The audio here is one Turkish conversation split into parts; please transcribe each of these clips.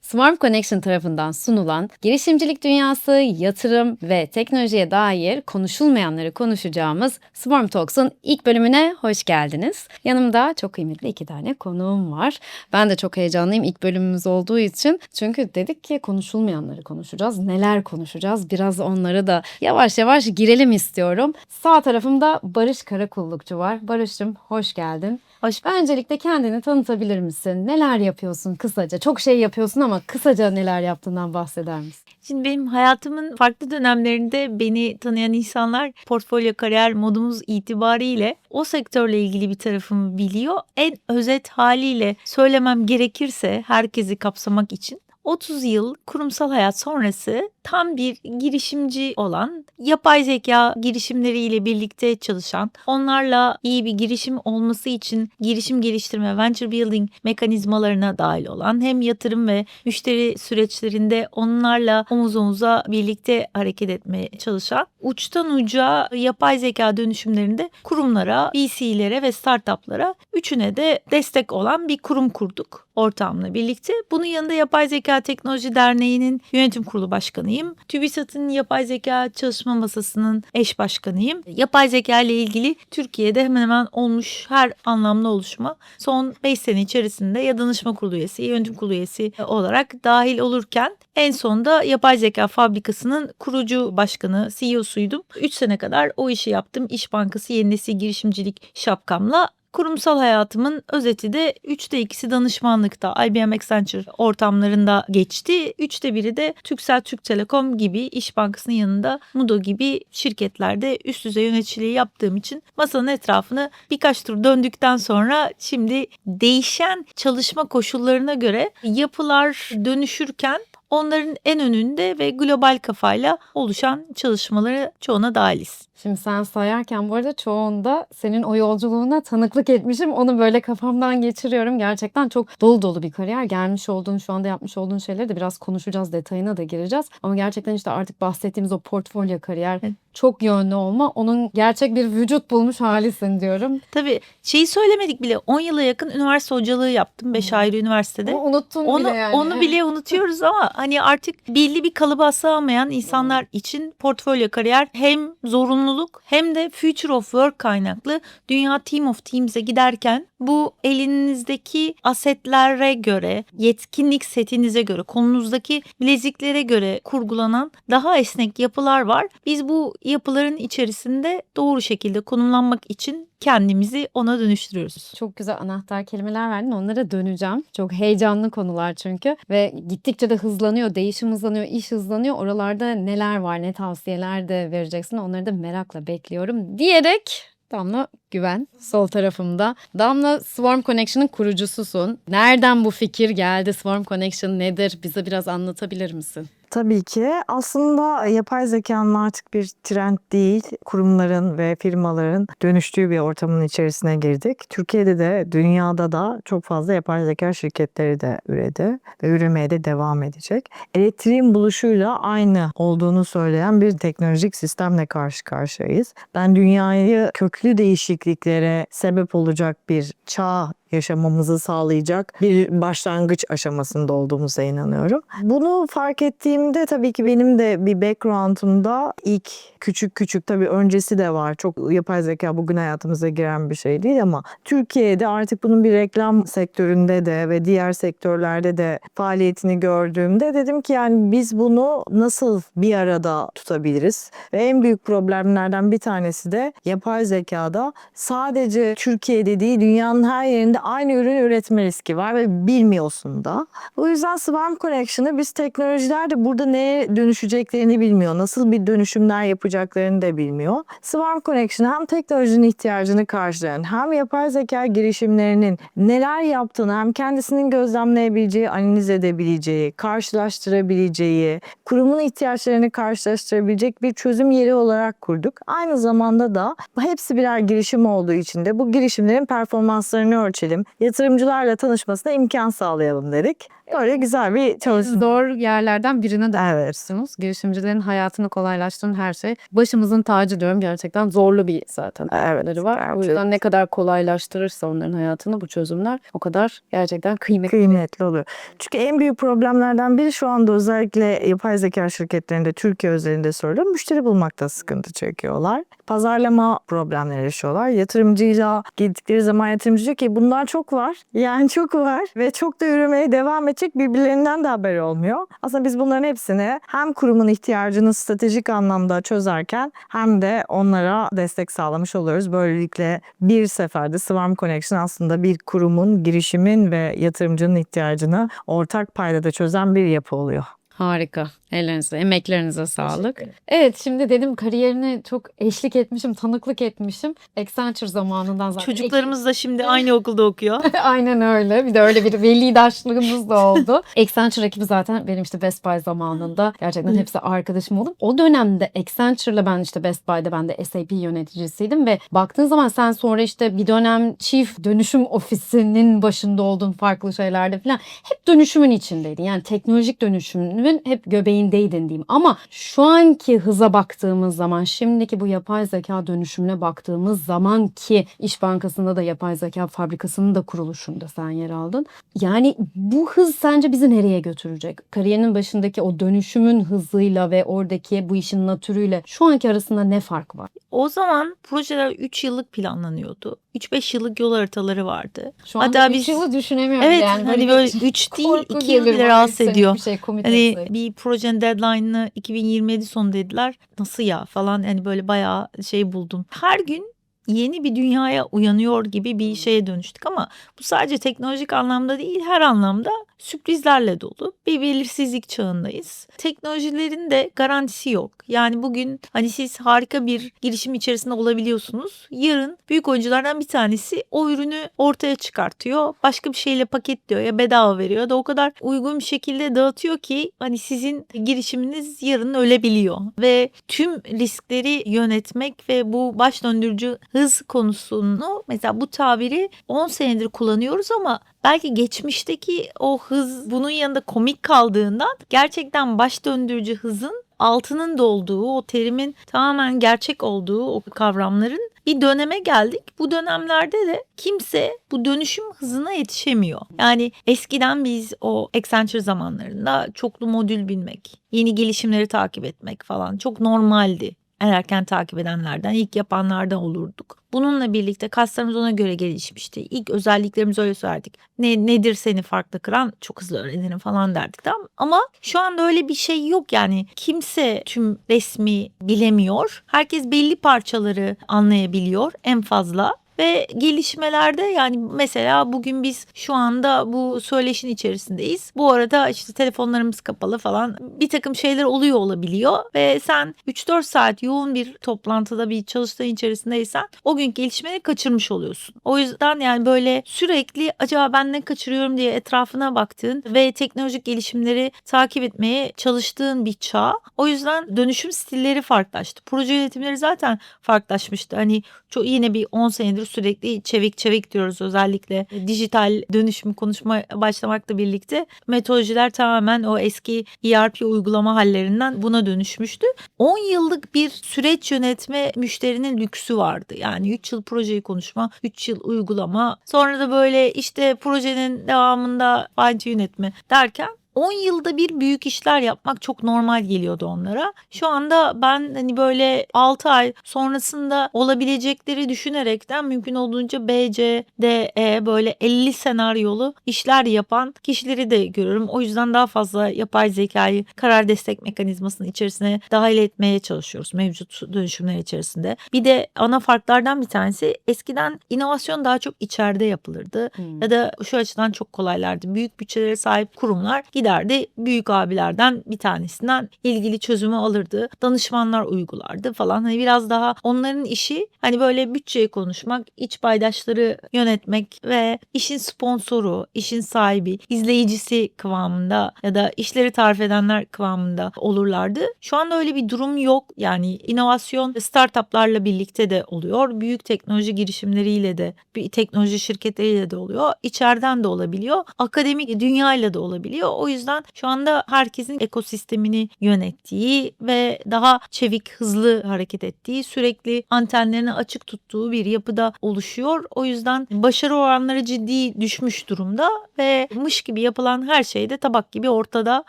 Swarm Connection tarafından sunulan girişimcilik dünyası, yatırım ve teknolojiye dair konuşulmayanları konuşacağımız Swarm Talks'un ilk bölümüne hoş geldiniz. Yanımda çok kıymetli 2 tane konuğum var. Ben de çok heyecanlıyım ilk bölümümüz olduğu için. Çünkü dedik ki konuşulmayanları konuşacağız. Neler konuşacağız? Biraz onları da yavaş yavaş girelim istiyorum. Sağ tarafımda Barış Karakullukçu var. Barış'cığım hoş geldin. Öncelikle kendini tanıtabilir misin? Neler yapıyorsun kısaca? Çok şey yapıyorsun ama kısaca neler yaptığından bahseder misin? Şimdi benim hayatımın farklı dönemlerinde beni tanıyan insanlar portfolyo kariyer modumuz itibariyle o sektörle ilgili bir tarafımı biliyor. En özet haliyle söylemem gerekirse herkesi kapsamak için 30 yıl kurumsal hayat sonrası tam bir girişimci olan, yapay zeka girişimleriyle birlikte çalışan, onlarla iyi bir girişim olması için girişim geliştirme, venture building mekanizmalarına dahil olan, hem yatırım ve müşteri süreçlerinde onlarla omuz omuza birlikte hareket etmeye çalışan, uçtan uca yapay zeka dönüşümlerinde kurumlara, VC'lere ve startuplara üçüne de destek olan bir kurum kurduk ortağımla birlikte. Bunun yanında Yapay Zeka Teknoloji Derneği'nin yönetim kurulu başkanıyım. TÜBİSAD'ın Yapay Zeka Çalışma Masası'nın eş başkanıyım. Yapay zeka ile ilgili Türkiye'de hemen hemen olmuş her anlamlı oluşuma son 5 sene içerisinde ya danışma kurulu üyesi, yönetim kurulu üyesi olarak dahil olurken en sonunda Yapay Zeka Fabrikası'nın kurucu başkanı, CEO'suydum. 3 sene kadar o işi yaptım. İş Bankası Yeni Nesil Girişimcilik şapkamla. Kurumsal hayatımın özeti de 3'te 2'si danışmanlıkta, IBM Accenture ortamlarında geçti. 3'te 1'i de Turkcell, Türk Telekom gibi İş Bankası'nın yanında Mudo gibi şirketlerde üst düzey yöneticiliği yaptığım için masanın etrafını birkaç tur döndükten sonra şimdi değişen çalışma koşullarına göre yapılar dönüşürken onların en önünde ve global kafayla oluşan çalışmaları çoğuna dahiliz. Şimdi sen sayarken bu arada çoğunda senin o yolculuğuna tanıklık etmişim. Onu böyle kafamdan geçiriyorum. Gerçekten çok dolu dolu bir kariyer. Gelmiş olduğun, şu anda yapmış olduğun şeyleri de biraz konuşacağız, detayına da gireceğiz. Ama gerçekten işte artık bahsettiğimiz o portfolyo kariyer, çok yönlü olma, onun gerçek bir vücut bulmuş halisin diyorum. Tabii şeyi söylemedik bile, 10 yıla yakın üniversite hocalığı yaptım 5 ayrı üniversitede. Onu unuttun bile yani. Onu bile unutuyoruz ama hani artık belli bir kalıba sığamayan insanlar için portfolyo kariyer hem zorunluluk hem de future of work kaynaklı. Dünya Team of Teams'e giderken bu elinizdeki asetlere göre, yetkinlik setinize göre, konunuzdaki bileziklere göre kurgulanan daha esnek yapılar var. Biz bu yapıların içerisinde doğru şekilde konumlanmak için kendimizi ona dönüştürüyoruz. Çok güzel anahtar kelimeler verdin. Onlara döneceğim. Çok heyecanlı konular çünkü. Ve gittikçe de hızlanıyor. Değişim hızlanıyor. İş hızlanıyor. Oralarda neler var, ne tavsiyeler de vereceksin. Onları da merakla bekliyorum diyerek Damla Güven sol tarafımda. Damla, Swarm Connection'ın kurucususun. Nereden bu fikir geldi? Swarm Connection nedir? Bize biraz anlatabilir misin? Tabii ki. Aslında yapay zekanın artık bir trend değil, kurumların ve firmaların dönüştüğü bir ortamın içerisine girdik. Türkiye'de de dünyada da çok fazla yapay zeka şirketleri de üredi ve üremeye de devam edecek. Elektriğin buluşuyla aynı olduğunu söyleyen bir teknolojik sistemle karşı karşıyayız. Ben dünyayı köklü değişikliklere sebep olacak bir çağ yaşamamızı sağlayacak bir başlangıç aşamasında olduğumuza inanıyorum. Bunu fark ettiğimde tabii ki benim de bir background'umda ilk küçük tabii öncesi de var. Çok yapay zeka bugün hayatımıza giren bir şey değil ama Türkiye'de artık bunun bir reklam sektöründe de ve diğer sektörlerde de faaliyetini gördüğümde dedim ki yani biz bunu nasıl bir arada tutabiliriz? Ve en büyük problemlerden bir tanesi de yapay zekada sadece Türkiye'de değil dünyanın her yerinde aynı ürün üretme riski var ve bilmiyorsun da. O yüzden Swarm Connection'ı biz teknolojiler de burada neye dönüşeceklerini bilmiyor. Nasıl bir dönüşümler yapacaklarını da bilmiyor. Swarm Connection hem teknolojinin ihtiyacını karşılayan hem yapay zeka girişimlerinin neler yaptığını hem kendisinin gözlemleyebileceği, analiz edebileceği, karşılaştırabileceği, kurumun ihtiyaçlarını karşılaştırabilecek bir çözüm yeri olarak kurduk. Aynı zamanda da hepsi birer girişim olduğu için de bu girişimlerin performanslarını ölçebileceği geçelim. Yatırımcılarla tanışmasına imkan sağlayalım dedik. Böyle güzel bir çalışma. Zor yerlerden birine de Evet. yapıyorsunuz. Girişimcilerin hayatını kolaylaştıran her şey. Başımızın tacı diyorum, gerçekten zorlu bir zaten hayatları var. O yüzden ne kadar kolaylaştırırsa onların hayatını bu çözümler o kadar gerçekten Kıymetli oluyor. Çünkü en büyük problemlerden biri şu anda özellikle yapay zeka şirketlerinde Türkiye özelinde söylüyorum. Müşteri bulmakta sıkıntı çekiyorlar. Pazarlama problemleri yaşıyorlar. Yatırımcıyla gittikleri zaman yatırımcı diyor ki bunlar çok var. Yani çok var ve çok da yürümeye devam edecek, birbirlerinden de haberi olmuyor. Aslında biz bunların hepsini hem kurumun ihtiyacını stratejik anlamda çözerken hem de onlara destek sağlamış oluyoruz. Böylelikle bir seferde Swarm Connection aslında bir kurumun, girişimin ve yatırımcının ihtiyacını ortak paydada çözen bir yapı oluyor. harika. Ellerinize, emeklerinize sağlık. Evet, şimdi dedim kariyerine çok eşlik etmişim, tanıklık etmişim. Accenture zamanından zaten. Çocuklarımız da şimdi aynı okulda okuyor. Aynen öyle. Bir de öyle bir velidaşlığımız da oldu. Accenture ekibi zaten benim işte Best Buy zamanında gerçekten hepsi arkadaşım oldu. O dönemde Accenture'la ben işte Best Buy'da ben de SAP yöneticisiydim ve baktığın zaman sen sonra işte bir dönem Chief Dönüşüm Ofisi'nin başında oldun farklı şeylerde falan. Hep dönüşümün içindeydin. Yani teknolojik dönüşümün hep göbeğindeydin diyeyim. Ama şu anki hıza baktığımız zaman, şimdiki bu yapay zeka dönüşümüne baktığımız zaman ki İş Bankası'nda da yapay zeka fabrikasının da kuruluşunda sen yer aldın. Yani bu hız sence bizi nereye götürecek? Kariyerinin başındaki o dönüşümün hızıyla ve oradaki bu işin natürüyle şu anki arasında ne fark var? O zaman projeler 3 yıllık planlanıyordu. 3-5 yıllık yol haritaları vardı. Şu anda Hatta 3 biz yılı düşünemiyorum. evet yani hani böyle 3 değil korku 2 yıl gelir bile bana, rahatsız üç senelik ediyor. Bir şey, Hani komitesi. bir projenin deadline'ını 2027 sonu dediler. Nasıl ya falan, hani böyle bayağı şey buldum. Her gün yeni bir dünyaya uyanıyor gibi bir şeye dönüştük ama bu sadece teknolojik anlamda değil, her anlamda sürprizlerle dolu bir belirsizlik çağındayız. Teknolojilerin de garantisi yok. Yani bugün hani siz harika bir girişim içerisinde olabiliyorsunuz. Yarın büyük oyunculardan bir tanesi o ürünü ortaya çıkartıyor. Başka bir şeyle paketliyor ya bedava veriyor ya da o kadar uygun bir şekilde dağıtıyor ki hani sizin girişiminiz yarın ölebiliyor. Ve tüm riskleri yönetmek ve bu baş döndürücü hız konusunu, mesela bu tabiri 10 senedir kullanıyoruz ama belki geçmişteki o hız bunun yanında komik kaldığından gerçekten baş döndürücü hızın altının dolduğu, o terimin tamamen gerçek olduğu o kavramların bir döneme geldik. Bu dönemlerde de kimse bu dönüşüm hızına yetişemiyor. Yani eskiden biz o Accenture zamanlarında çoklu modül bilmek, yeni gelişimleri takip etmek falan çok normaldi. En erken takip edenlerden, ilk yapanlardan olurduk. Bununla birlikte kaslarımız ona göre gelişmişti. İlk özelliklerimizi öyle söylerdik. Nedir seni farklı kılan? Çok hızlı öğrenirim falan derdik. Tamam. Ama şu anda öyle bir şey yok yani. Kimse tüm resmi bilemiyor. Herkes belli parçaları anlayabiliyor en fazla. Ve gelişmelerde yani mesela bugün biz şu anda bu söyleşin içerisindeyiz. Bu arada işte telefonlarımız kapalı falan, bir takım şeyler oluyor olabiliyor ve sen 3-4 saat yoğun bir toplantıda bir çalıştığın içerisindeysen o gün gelişmeleri kaçırmış oluyorsun. O yüzden yani böyle sürekli acaba ben ne kaçırıyorum diye etrafına baktığın ve teknolojik gelişimleri takip etmeye çalıştığın bir çağ. O yüzden dönüşüm stilleri farklılaştı. Proje yönetimleri zaten farklılaşmıştı. Hani çok yine bir 10 senedir sürekli çevik diyoruz, özellikle dijital dönüşümü konuşmaya başlamakla birlikte metodolojiler tamamen o eski ERP uygulama hallerinden buna dönüşmüştü. 10 yıllık bir süreç yönetme müşterinin lüksü vardı. Yani 3 yıl projeyi konuşma, 3 yıl uygulama, sonra da böyle işte projenin devamında fine tune etme derken 10 yılda bir büyük işler yapmak çok normal geliyordu onlara. Şu anda ben hani böyle 6 ay sonrasında olabilecekleri düşünerekten mümkün olduğunca B, C, D, E böyle 50 senaryolu işler yapan kişileri de görüyorum. O yüzden daha fazla yapay zekayı karar destek mekanizmasının içerisine dahil etmeye çalışıyoruz mevcut dönüşümler içerisinde. Bir de ana farklardan bir tanesi, eskiden inovasyon daha çok içeride yapılırdı. Ya da şu açıdan çok kolaylardı. Büyük bütçelere sahip kurumlar gider giderdi büyük abilerden bir tanesinden ilgili çözümü alırdı. Danışmanlar uygulardı falan. Hani biraz daha onların işi hani böyle bütçeyi konuşmak, iç paydaşları yönetmek ve işin sponsoru, işin sahibi, izleyicisi kıvamında ya da işleri tarif edenler kıvamında olurlardı. Şu anda öyle bir durum yok. Yani inovasyon startuplarla birlikte de oluyor. Büyük teknoloji girişimleriyle de, bir teknoloji şirketleriyle de oluyor. İçeriden de olabiliyor. Akademik dünyayla da olabiliyor. O yüzden şu anda herkesin ekosistemini yönettiği ve daha çevik, hızlı hareket ettiği, sürekli antenlerini açık tuttuğu bir yapıda oluşuyor. O yüzden başarı oranları ciddi düşmüş durumda ve mış gibi yapılan her şey de tabak gibi ortada.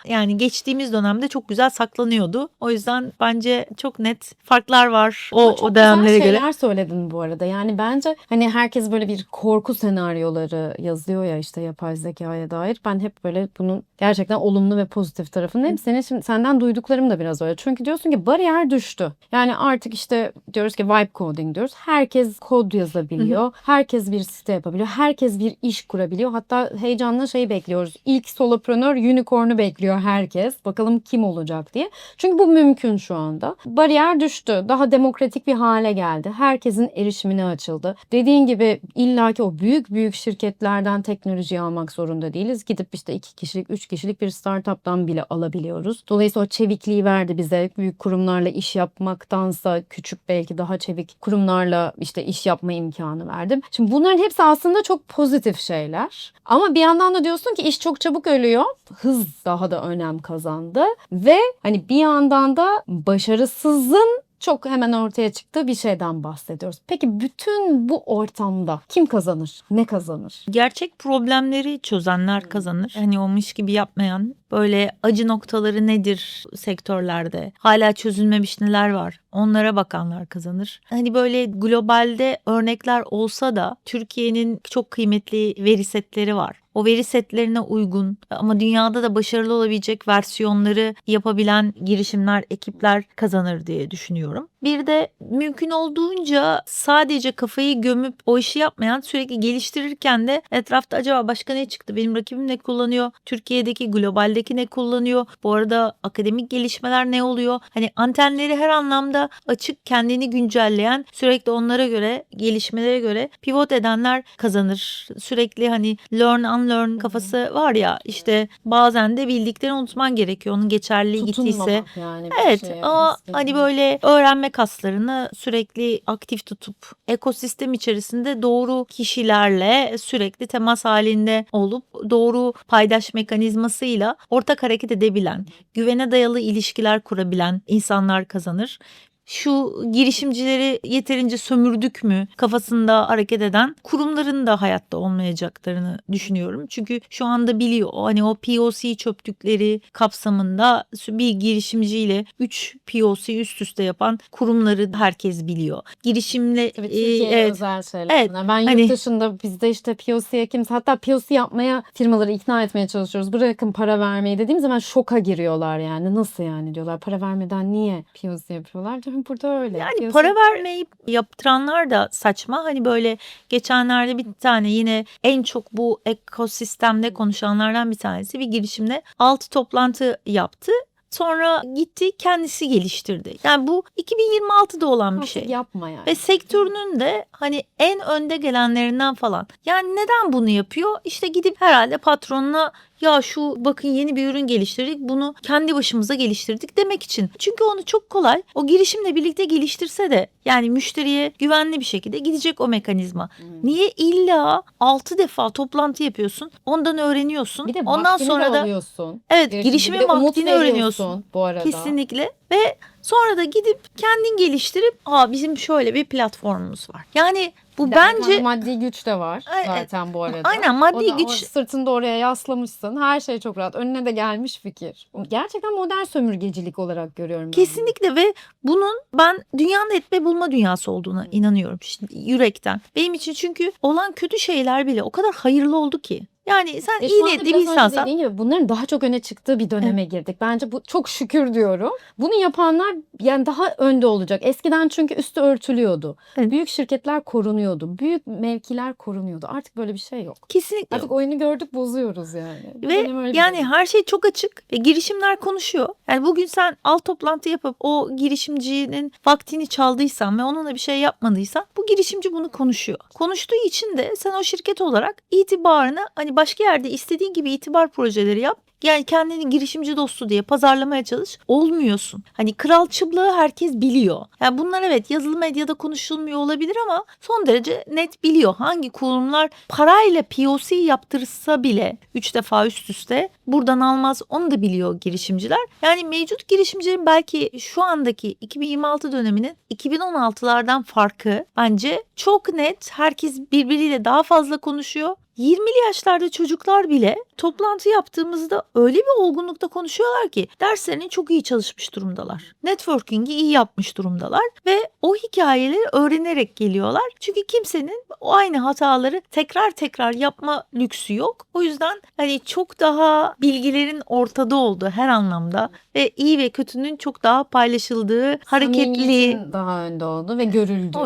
Yani geçtiğimiz dönemde çok güzel saklanıyordu. O yüzden bence çok net farklar var Çok o dönemlere güzel göre. şeyler söyledin bu arada. Yani bence hani herkes böyle bir korku senaryoları yazıyor ya işte yapay zekaya dair. Ben hep böyle bunun gerçekten olumlu ve pozitif tarafındayım. Senin şimdi senden duyduklarım da biraz öyle. Çünkü diyorsun ki bariyer düştü. Yani artık işte diyoruz ki vibe coding diyoruz. Herkes kod yazabiliyor. Herkes bir site yapabiliyor. Herkes bir iş kurabiliyor. Hatta heyecanla şeyi bekliyoruz. İlk solopreneur unicorn'u bekliyor herkes. Bakalım kim olacak diye. Çünkü bu mümkün şu anda. Bariyer düştü. Daha demokratik bir hale geldi. Herkesin erişimine açıldı. Dediğin gibi illaki o büyük şirketlerden teknolojiyi almak zorunda değiliz. Gidip işte 2 kişilik, 3 kişilik bir startup'tan bile alabiliyoruz. Dolayısıyla o çevikliği verdi bize. Büyük kurumlarla iş yapmaktansa küçük belki daha çevik kurumlarla işte iş yapma imkanı verdim. Şimdi bunların hepsi aslında çok pozitif şeyler. Ama bir yandan da diyorsun ki iş çok çabuk ölüyor. Hız daha da önem kazandı ve hani bir yandan da başarısızın çok hemen ortaya çıktığı bir şeyden bahsediyoruz. Peki bütün bu ortamda kim kazanır? Ne kazanır? Gerçek problemleri çözenler kazanır. Hani olmuş gibi yapmayan, böyle acı noktaları nedir sektörlerde? Hala çözülmemiş neler var? Onlara bakanlar kazanır. Hani böyle globalde örnekler olsa da Türkiye'nin çok kıymetli veri setleri var. O veri setlerine uygun ama dünyada da başarılı olabilecek versiyonları yapabilen girişimler, ekipler kazanır diye düşünüyorum. Bir de mümkün olduğunca sadece kafayı gömüp o işi yapmayan, sürekli geliştirirken de etrafta acaba başka ne çıktı? Benim rakibim ne kullanıyor? Türkiye'deki, globaldeki ne kullanıyor? Bu arada akademik gelişmeler ne oluyor? Hani antenleri her anlamda açık, kendini güncelleyen, sürekli onlara göre, gelişmelere göre pivot edenler kazanır. Sürekli hani learn kafası var ya, işte bazen de bildiklerini unutman gerekiyor. Onun geçerliliği gittiyse. Tutunmamak yani bir Evet şeye, ama eski. hani böyle öğrenme kaslarını sürekli aktif tutup ekosistem içerisinde doğru kişilerle sürekli temas halinde olup doğru paydaş mekanizmasıyla ortak hareket edebilen, güvene dayalı ilişkiler kurabilen insanlar kazanır. Şu girişimcileri yeterince sömürdük mü kafasında hareket eden kurumların da hayatta olmayacaklarını düşünüyorum. Çünkü şu anda biliyor, hani o POC çöplükleri kapsamında bir girişimciyle 3 POC üst üste yapan kurumları herkes biliyor. Girişimle Tabii Türkiye'ye evet, özel şeyler. evet, bunlar. Ben yurt hani dışında bizde işte POC'ye kimse, hatta POC yapmaya firmaları ikna etmeye çalışıyoruz. Bırakın para vermeyi dediğim zaman şoka giriyorlar yani. Nasıl yani diyorlar. Para vermeden niye POC yapıyorlar? Diyorum burada öyle. yani POC para vermeyip yaptıranlar da saçma. Hani böyle geçenlerde bir tane yine en çok bu ekosistemde konuşanlardan bir tanesi bir girişimde 6 toplantı yaptı. Sonra gitti kendisi geliştirdi. Yani bu 2026'da olan bir artık şey. yapma yani. Ve sektörünün de hani en önde gelenlerinden falan. Yani neden bunu yapıyor? İşte gidip herhalde patronuna ya şu bakın yeni bir ürün geliştirdik, bunu kendi başımıza geliştirdik demek için. Çünkü onu çok kolay o girişimle birlikte geliştirse de yani müşteriye güvenli bir şekilde gidecek o mekanizma. Niye illa 6 defa toplantı yapıyorsun, ondan öğreniyorsun. Bir de Ondan vaktini sonra de da alıyorsun. evet, Bir de girişimin umut vaktini veriyorsun öğreniyorsun. bu arada. Kesinlikle ve sonra da gidip kendin geliştirip bizim şöyle bir platformumuz var. Yani bu Bir de arkanda bence maddi güç de var zaten bu arada. aynen, maddi O da, güç. o sırtını da oraya yaslamışsın. Her şey çok rahat. Önüne de gelmiş fikir. Gerçekten modern sömürgecilik olarak görüyorum ben bunu. Kesinlikle ve bunun ben dünyanın etme bulma dünyası olduğuna inanıyorum şimdi, yürekten. Benim için çünkü olan kötü şeyler bile o kadar hayırlı oldu ki. Yani sen Ve iyi şu anda niyetli biraz bir önce insansan dediğin gibi bunların daha çok öne çıktığı bir döneme girdik. Bence bu çok şükür diyorum. Bunu yapanlar yani daha önde olacak. Eskiden çünkü üstü örtülüyordu. Evet. Büyük şirketler korunuyordu. Büyük mevkiler korunuyordu. Artık böyle bir şey yok. Kesinlikle. Artık oyunu gördük, bozuyoruz yani. Bu Ve dönem öyle bir yani dönem. her şey çok açık ve girişimler konuşuyor. Yani bugün sen alt toplantı yapıp o girişimcinin vaktini çaldıysan ve onunla bir şey yapmadıysan bu girişimci bunu konuşuyor. Konuştuğu için de sen o şirket olarak itibarını hani başka yerde istediğin gibi itibar projeleri yap. Yani kendini girişimci dostu diye pazarlamaya çalış. Olmuyorsun. Hani kral çıblığı herkes biliyor. Yani bunlar evet yazılı medyada konuşulmuyor olabilir ama son derece net biliyor. Hangi kurumlar parayla POC yaptırsa bile 3 defa üst üste buradan almaz, onu da biliyor girişimciler. Yani mevcut girişimcilerin belki şu andaki 2026 döneminin 2016'lardan farkı bence çok net. Herkes birbiriyle daha fazla konuşuyor. 20'li yaşlarda çocuklar bile toplantı yaptığımızda öyle bir olgunlukta konuşuyorlar ki derslerini çok iyi çalışmış durumdalar. Networking'i iyi yapmış durumdalar ve o hikayeleri öğrenerek geliyorlar. Çünkü kimsenin o aynı hataları tekrar tekrar yapma lüksü yok. O yüzden hani çok daha bilgilerin ortada olduğu her anlamda ve iyi ve kötünün çok daha paylaşıldığı, hareketli. Samimiyetin daha önde oldu ve görüldü.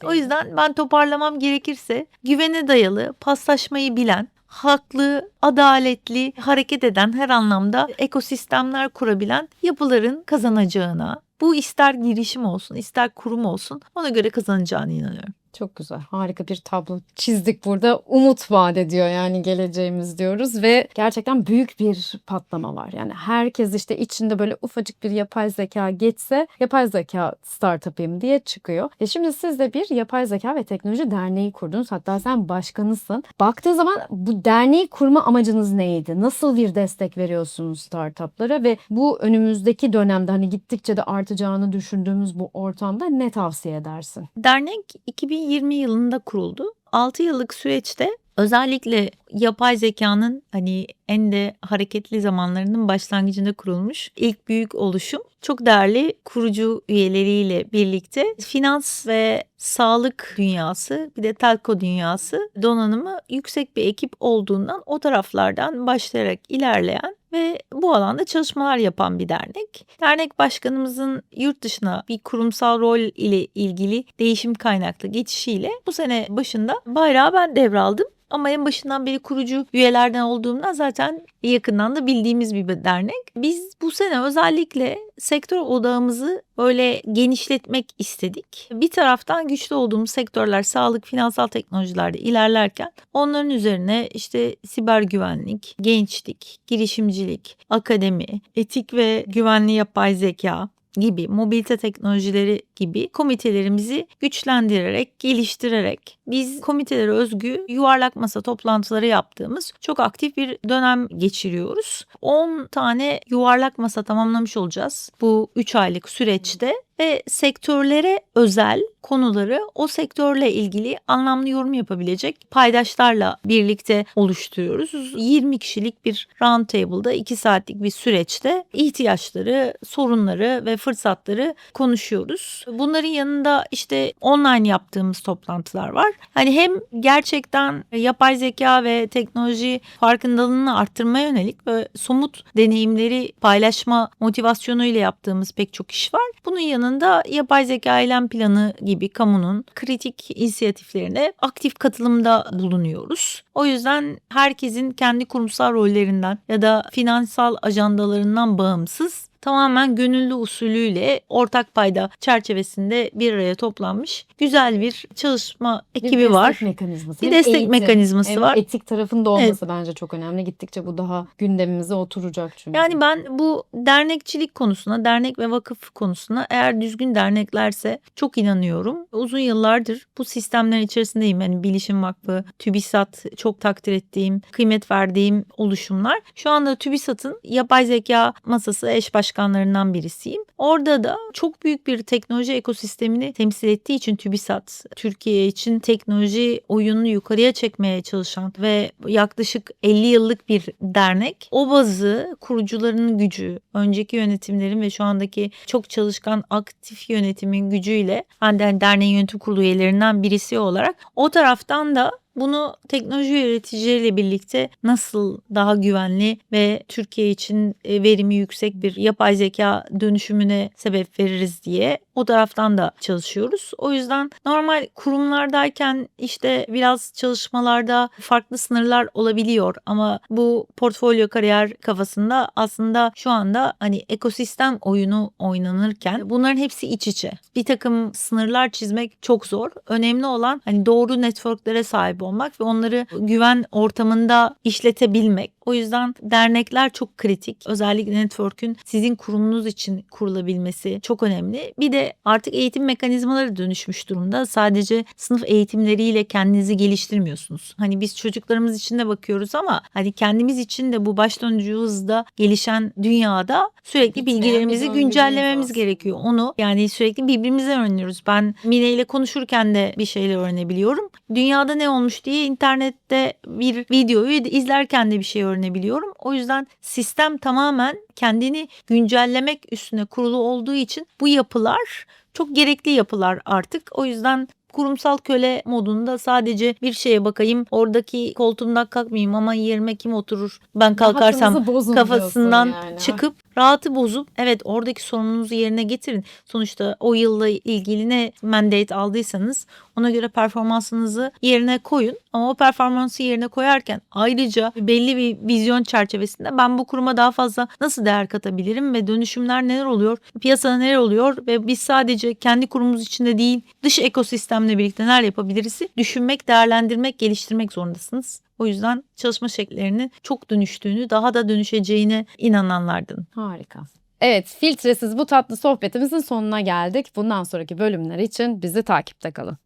O yüzden ben toparlamam gerekirse güvene dayalı, paslaşmayı bilen, haklı, adaletli hareket eden her anlamda ekosistemler kurabilen yapıların kazanacağına, bu ister girişim olsun, ister kurum olsun ona göre kazanacağına inanıyorum. Çok güzel. Harika bir tablo çizdik burada. Umut vaat ediyor yani geleceğimiz diyoruz ve gerçekten büyük bir patlama var. Yani herkes işte içinde böyle ufacık bir yapay zeka geçse yapay zeka startup'ıyım diye çıkıyor. Şimdi siz de bir yapay zeka ve teknoloji derneği kurdunuz. Hatta sen başkanısın. Baktığın zaman bu derneği kurma amacınız neydi? Nasıl bir destek veriyorsunuz startup'lara ve bu önümüzdeki dönemde hani gittikçe de artacağını düşündüğümüz bu ortamda ne tavsiye edersin? Dernek 2020 yılında kuruldu. 6 yıllık süreçte özellikle yapay zekanın hani en de hareketli zamanlarının başlangıcında kurulmuş ilk büyük oluşum. Çok değerli kurucu üyeleriyle birlikte finans ve sağlık dünyası, bir de telko dünyası donanımı yüksek bir ekip olduğundan o taraflardan başlayarak ilerleyen ve bu alanda çalışmalar yapan bir dernek. Dernek başkanımızın yurt dışına bir kurumsal rol ile ilgili değişim kaynaklı geçişiyle bu sene başında bayrağı ben devraldım. Ama en başından beri kurucu üyelerden olduğumdan zaten yakından da bildiğimiz bir dernek. Biz bu sene özellikle sektör odağımızı böyle genişletmek istedik. Bir taraftan güçlü olduğumuz sektörler sağlık, finansal teknolojilerde ilerlerken onların üzerine işte siber güvenlik, gençlik, girişimcilik, akademi, etik ve güvenli yapay zeka gibi mobilite teknolojileri gibi komitelerimizi güçlendirerek, geliştirerek biz komitelere özgü yuvarlak masa toplantıları yaptığımız çok aktif bir dönem geçiriyoruz. 10 tane yuvarlak masa tamamlamış olacağız bu 3 aylık süreçte ve sektörlere özel konuları o sektörle ilgili anlamlı yorum yapabilecek paydaşlarla birlikte oluşturuyoruz. 20 kişilik bir round table'da 2 saatlik bir süreçte ihtiyaçları, sorunları ve fırsatları konuşuyoruz. Bunların yanında işte online yaptığımız toplantılar var. Hani hem gerçekten yapay zeka ve teknoloji farkındalığını arttırmaya yönelik ve somut deneyimleri paylaşma motivasyonuyla yaptığımız pek çok iş var. Bunun yanında yapay zeka eylem planı gibi kamunun kritik inisiyatiflerine aktif katılımda bulunuyoruz. O yüzden herkesin kendi kurumsal rollerinden ya da finansal ajandalarından bağımsız tamamen gönüllü usulüyle ortak payda çerçevesinde bir araya toplanmış güzel bir çalışma ekibi var. Destek mekanizması. Bir Hem destek eğitim, mekanizması hem var. etik tarafında olması bence çok önemli. Gittikçe bu daha gündemimize oturacak çünkü. Yani ben bu dernekçilik konusuna, dernek ve vakıf konusuna eğer düzgün derneklerse çok inanıyorum. Uzun yıllardır bu sistemlerin içerisindeyim. Yani Bilişim Vakfı, TÜBİSAT çok takdir ettiğim, kıymet verdiğim oluşumlar. Şu anda TÜBİSAT'ın yapay zeka masası eş başkanlarından birisiyim. Orada da çok büyük bir teknoloji ekosistemini temsil ettiği için TÜBİSAT, Türkiye için teknoloji oyununu yukarıya çekmeye çalışan ve yaklaşık 50 yıllık bir dernek. O bazı kurucularının gücü, önceki yönetimlerin ve şu andaki çok çalışkan aktif yönetimin gücüyle ben de derneğin yönetim kurulu üyelerinden birisi olarak o taraftan da Bunu teknoloji üreticileriyle birlikte nasıl daha güvenli ve Türkiye için verimi yüksek bir yapay zeka dönüşümüne sebep veririz diye o taraftan da çalışıyoruz. O yüzden normal kurumlardayken işte biraz çalışmalarda farklı sınırlar olabiliyor ama bu portfolyo kariyer kafasında aslında şu anda hani ekosistem oyunu oynanırken bunların hepsi iç içe. Bir takım sınırlar çizmek çok zor. Önemli olan hani doğru networklere sahip olmak ve onları güven ortamında işletebilmek. O yüzden dernekler çok kritik. Özellikle network'ün sizin kurumunuz için kurulabilmesi çok önemli. Bir de artık eğitim mekanizmaları dönüşmüş durumda. Sadece sınıf eğitimleriyle kendinizi geliştirmiyorsunuz. Hani biz çocuklarımız için de bakıyoruz ama hani kendimiz için de bu baş döndürücü hızda gelişen dünyada sürekli Bitmeyen bilgilerimizi bir döngüdeyiz güncellememiz aslında. gerekiyor. Onu yani sürekli birbirimizden öğreniyoruz. Ben Mine ile konuşurken de bir şeyler öğrenebiliyorum. Dünyada ne olmuş diye internette bir videoyu izlerken de bir şey öğrenebiliyorum. O yüzden sistem tamamen kendini güncellemek üstüne kurulu olduğu için bu yapılar çok gerekli yapılar artık. O yüzden kurumsal köle modunda sadece bir şeye bakayım, oradaki koltuğumdan kalkmayayım ama yerime kim oturur ben kalkarsam Rahatınızı bozun kafasından diyorsun yani. çıkıp rahatı bozup evet oradaki sorununuzu yerine getirin. Sonuçta o yılla ilgili ne mandate aldıysanız ona göre performansınızı yerine koyun. Ama o performansı yerine koyarken ayrıca belli bir vizyon çerçevesinde ben bu kuruma daha fazla nasıl değer katabilirim ve dönüşümler neler oluyor, piyasada neler oluyor ve biz sadece kendi kurumumuz içinde değil dış ekosistemle birlikte neler yapabiliriz düşünmek, değerlendirmek, geliştirmek zorundasınız. O yüzden çalışma şekillerinin çok dönüştüğünü, daha da dönüşeceğine inananlardan. Harika. Evet, filtresiz bu tatlı sohbetimizin sonuna geldik. Bundan sonraki bölümler için bizi takipte kalın.